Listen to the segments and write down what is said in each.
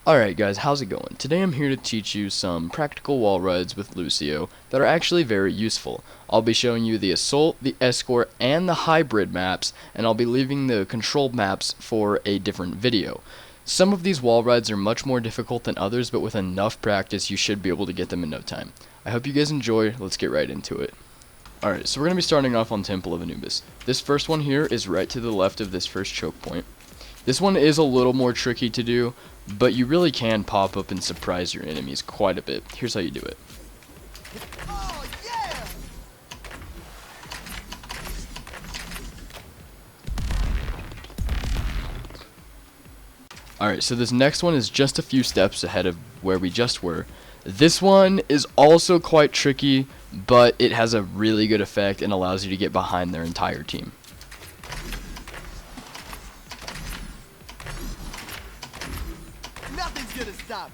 Alright guys, how's it going? Today I'm here to teach you some practical wall rides with Lucio that are actually very useful. I'll be showing you the Assault, the Escort, and the Hybrid maps, and I'll be leaving the control maps for a different video. Some of these wall rides are much more difficult than others, but with enough practice you should be able to get them in no time. I hope you guys enjoy. Let's get right into it. Alright, so we're going to be starting off on Temple of Anubis. This first one here is right to the left of this first choke point. This one is a little more tricky to do, but you really can pop up and surprise your enemies quite a bit. Here's how you do it. Oh, yeah! Alright, so this next one is just a few steps ahead of where we just were. This one is also quite tricky, but it has a really good effect and allows you to get behind their entire team. Nothing's gonna stop me.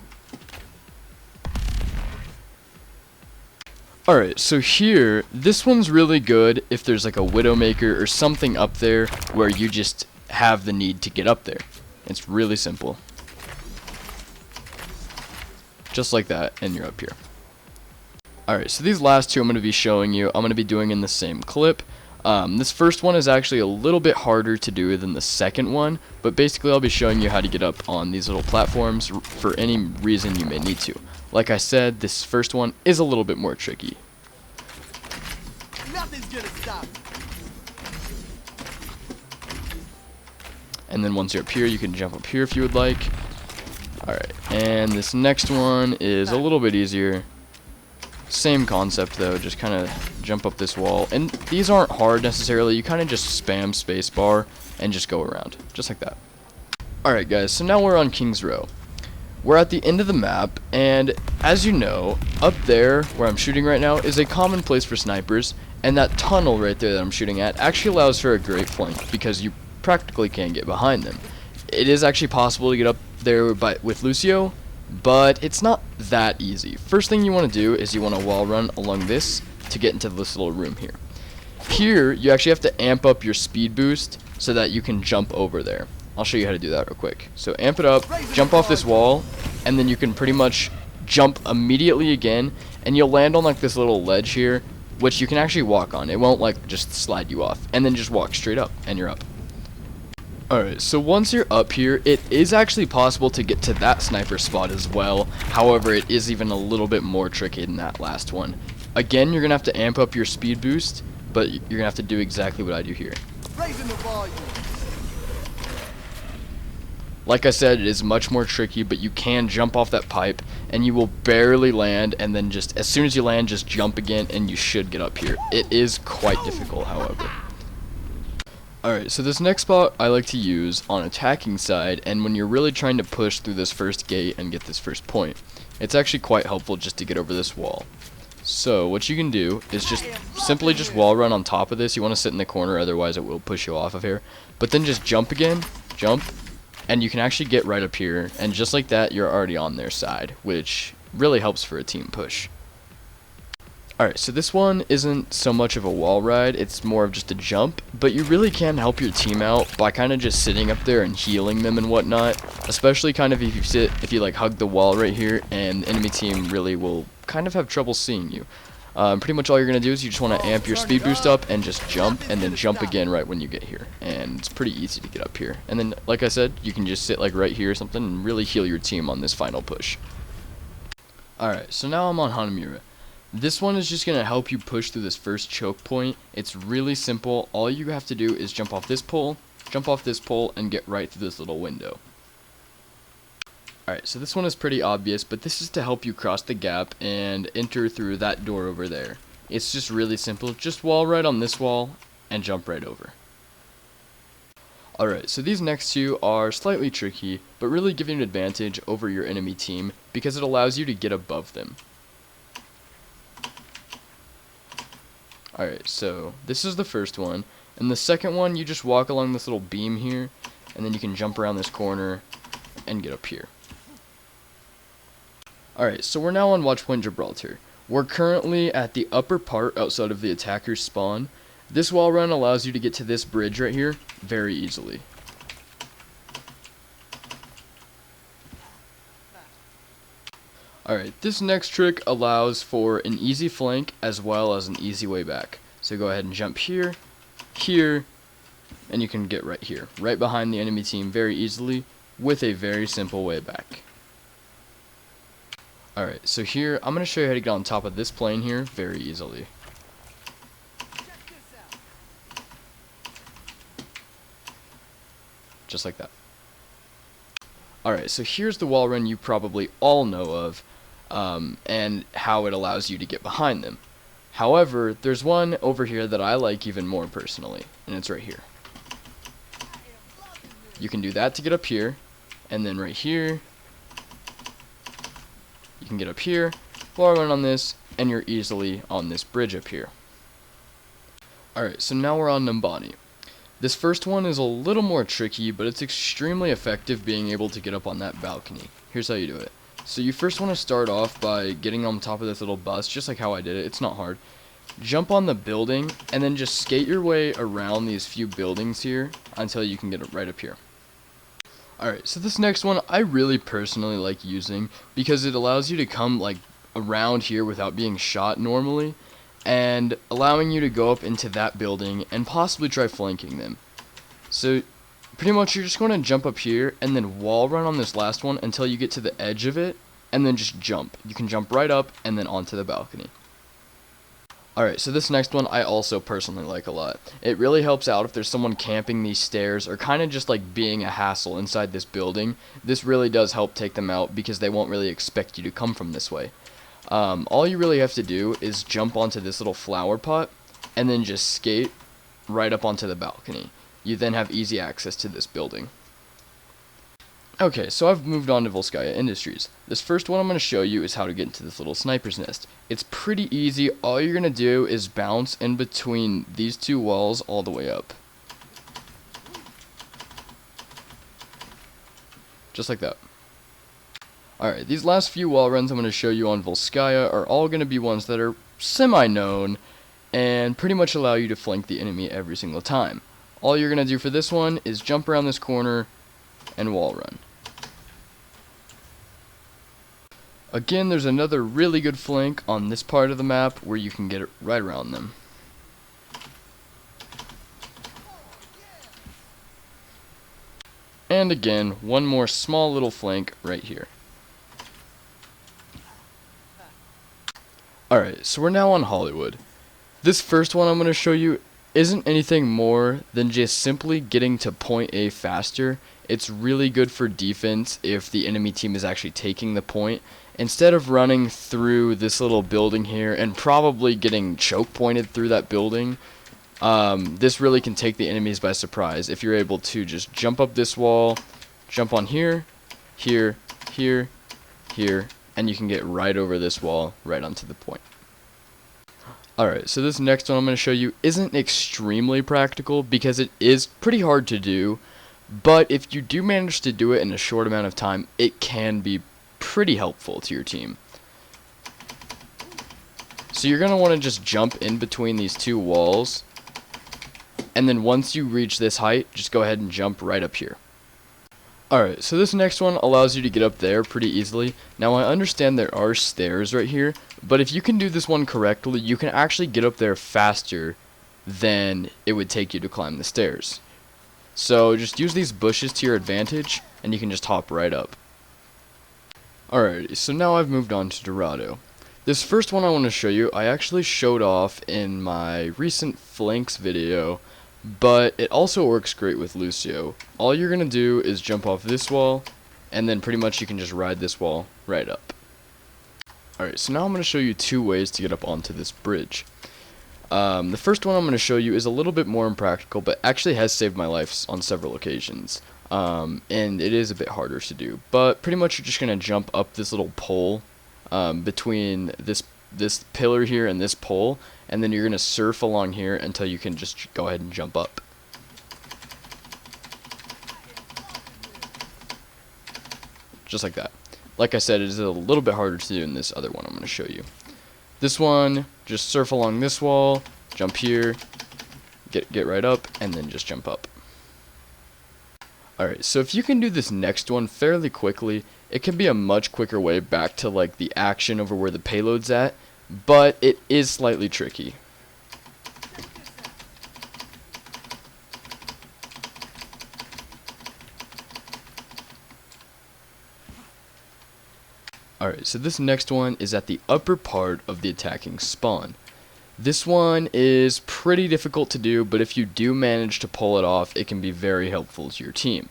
Alright, so here, this one's really good if there's like a Widowmaker or something up there where you just have the need to get up there. It's really simple. Just like that, and you're up here. Alright, so these last two I'm going to be showing you, I'm going to be doing in the same clip. This first one is actually a little bit harder to do than the second one, but basically I'll be showing you how to get up on these little platforms for any reason you may need to. Like I said, this first one is a little bit more tricky. Nothing's gonna stop me. And then once you're up here, you can jump up here if you would like. Alright, and this next one is a little bit easier. Same concept though, just kind of jump up this wall. And these aren't hard necessarily, you kind of just spam spacebar and just go around, just like that. Alright guys, so now we're on King's Row. We're at the end of the map, and as you know, up there where I'm shooting right now is a common place for snipers, and that tunnel right there that I'm shooting at actually allows for a great flank because you practically can't get behind them. It is actually possible to get up there with Lucio, but it's not that easy. First thing you want to do is you want to wall run along this to get into this little room here. Here, you actually have to amp up your speed boost so that you can jump over there. I'll show you how to do that real quick. So amp it up, jump off this wall, and then you can pretty much jump immediately again, and you'll land on like this little ledge here, which you can actually walk on. It won't like just slide you off, and then just walk straight up, and you're up. Alright, so once you're up here, it is actually possible to get to that sniper spot as well. However, it is even a little bit more tricky than that last one. Again, you're going to have to amp up your speed boost, but you're going to have to do exactly what I do here. Raising the volume. Like I said, it is much more tricky, but you can jump off that pipe, and you will barely land, and then just, as soon as you land, just jump again, and you should get up here. It is quite difficult, however. Alright, so this next spot I like to use on attacking side, and when you're really trying to push through this first gate and get this first point, it's actually quite helpful just to get over this wall. So what you can do is just simply just wall run on top of this. You want to sit in the corner, otherwise it will push you off of here. But then just jump again, jump, and you can actually get right up here, and just like that you're already on their side, which really helps for a team push. Alright, so this one isn't so much of a wall ride, it's more of just a jump, but you really can help your team out by kind of just sitting up there and healing them and whatnot, especially kind of if you like hug the wall right here, and the enemy team really will kind of have trouble seeing you. Pretty much all you're going to do is you just want to amp your speed boost up and just jump, and then jump again right when you get here, and it's pretty easy to get up here. And then, like I said, you can just sit like right here or something and really heal your team on this final push. Alright, so now I'm on Hanamura. This one is just going to help you push through this first choke point. It's really simple. All you have to do is jump off this pole, and get right through this little window. Alright, so this one is pretty obvious, but this is to help you cross the gap and enter through that door over there. It's just really simple. Just wall right on this wall and jump right over. Alright, so these next two are slightly tricky, but really give you an advantage over your enemy team because it allows you to get above them. Alright, so this is the first one, and the second one you just walk along this little beam here, and then you can jump around this corner and get up here. Alright, so we're now on Watchpoint Gibraltar. We're currently at the upper part outside of the attacker's spawn. This wall run allows you to get to this bridge right here very easily. Alright, this next trick allows for an easy flank as well as an easy way back. So go ahead and jump here, here, and you can get right here, right behind the enemy team very easily with a very simple way back. Alright, so here, I'm going to show you how to get on top of this plane here very easily. Check this out. Just like that. Alright, so here's the wall run you probably all know of, and how it allows you to get behind them. However, there's one over here that I like even more personally, and it's right here. You can do that to get up here, and then right here, you can get up here, wall run on this, and you're easily on this bridge up here. Alright, so now we're on Numbani. This first one is a little more tricky, but it's extremely effective being able to get up on that balcony. Here's how you do it. So you first want to start off by getting on top of this little bus, just like how I did it. It's not hard. Jump on the building, and then just skate your way around these few buildings here until you can get it right up here. Alright, so this next one I really personally like using because it allows you to come like around here without being shot normally, and allowing you to go up into that building and possibly try flanking them. So pretty much you're just going to jump up here and then wall run on this last one until you get to the edge of it, and then just jump. You can jump right up and then onto the balcony. Alright, so this next one I also personally like a lot. It really helps out if there's someone camping these stairs or kind of just like being a hassle inside this building. This really does help take them out because they won't really expect you to come from this way. All you really have to do is jump onto this little flower pot and then just skate right up onto the balcony. You then have easy access to this building. Okay, so I've moved on to Volskaya Industries. This first one I'm going to show you is how to get into this little sniper's nest. It's pretty easy. All you're going to do is bounce in between these two walls all the way up. Just like that. Alright, these last few wall runs I'm going to show you on Volskaya are all going to be ones that are semi-known and pretty much allow you to flank the enemy every single time. All you're going to do for this one is jump around this corner and wall run. Again, there's another really good flank on this part of the map where you can get it right around them. And again, one more small little flank right here. Alright, so we're now on Hollywood. This first one I'm going to show you isn't anything more than just simply getting to point A faster. It's really good for defense if the enemy team is actually taking the point. Instead of running through this little building here and probably getting choke pointed through that building, this really can take the enemies by surprise if you're able to just jump up this wall, jump on here, here, here, here, and you can get right over this wall, right onto the point. Alright, so this next one I'm going to show you isn't extremely practical because it is pretty hard to do, but if you do manage to do it in a short amount of time, it can be pretty helpful to your team. So you're going to want to just jump in between these two walls, and then once you reach this height, just go ahead and jump right up here. Alright, so this next one allows you to get up there pretty easily. Now I understand there are stairs right here, but if you can do this one correctly, you can actually get up there faster than it would take you to climb the stairs. So just use these bushes to your advantage, and you can just hop right up. Alrighty, so now I've moved on to Dorado. This first one I want to show you, I actually showed off in my recent flanks video, but it also works great with Lucio. All you're going to do is jump off this wall, and then pretty much you can just ride this wall right up. Alright, so now I'm going to show you two ways to get up onto this bridge. The first one I'm going to show you is a little bit more impractical, but actually has saved my life on several occasions. And it is a bit harder to do. But pretty much you're just going to jump up this little pole between this pillar here and this pole, and then you're going to surf along here until you can just go ahead and jump up. Just like that. Like I said, it is a little bit harder to do in this other one I'm going to show you. This one, just surf along this wall, jump here, get right up, and then just jump up. Alright, so if you can do this next one fairly quickly, it can be a much quicker way back to like the action over where the payload's at, but it is slightly tricky. Alright, so this next one is at the upper part of the attacking spawn. This one is pretty difficult to do, but if you do manage to pull it off, it can be very helpful to your team.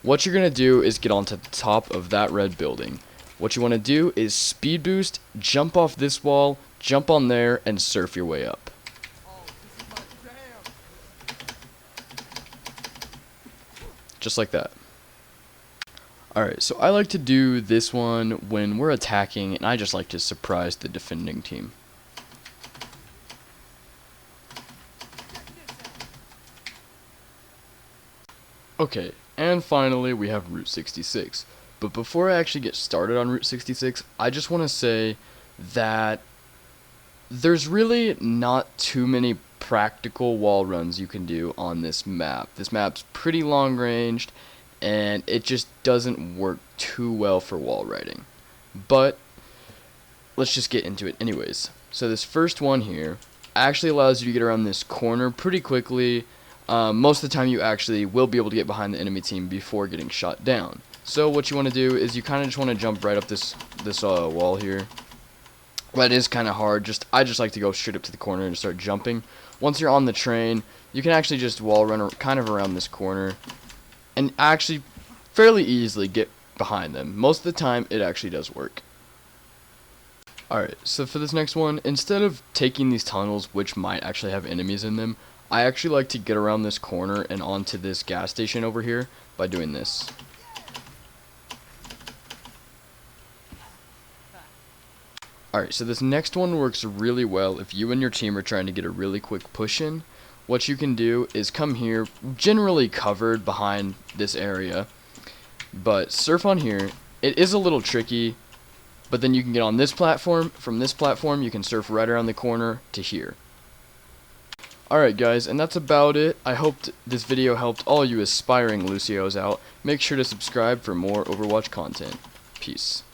What you're going to do is get onto the top of that red building. What you want to do is speed boost, jump off this wall, jump on there, and surf your way up. Oh, this is my jam. Just like that. Alright, so I like to do this one when we're attacking, and I just like to surprise the defending team. Okay, and finally we have Route 66. But before I actually get started on Route 66, I just want to say that there's really not too many practical wall runs you can do on this map. This map's pretty long ranged, and it just doesn't work too well for wall riding. But let's just get into it anyways. So this first one here actually allows you to get around this corner pretty quickly. Most of the time you actually will be able to get behind the enemy team before getting shot down. So what you want to do is you kind of just want to jump right up this wall here. But it is kind of hard. I just like to go straight up to the corner and start jumping. Once you're on the train, you can actually just wall run kind of around this corner and actually fairly easily get behind them. Most of the time it actually does work. Alright, so for this next one, instead of taking these tunnels which might actually have enemies in them, I actually like to get around this corner and onto this gas station over here by doing this. Alright, so this next one works really well if you and your team are trying to get a really quick push in. What you can do is come here, generally covered behind this area, but surf on here. It is a little tricky, but then you can get on this platform. From this platform you can surf right around the corner to here. Alright guys, and that's about it. I hope this video helped all you aspiring Lucios out. Make sure to subscribe for more Overwatch content. Peace.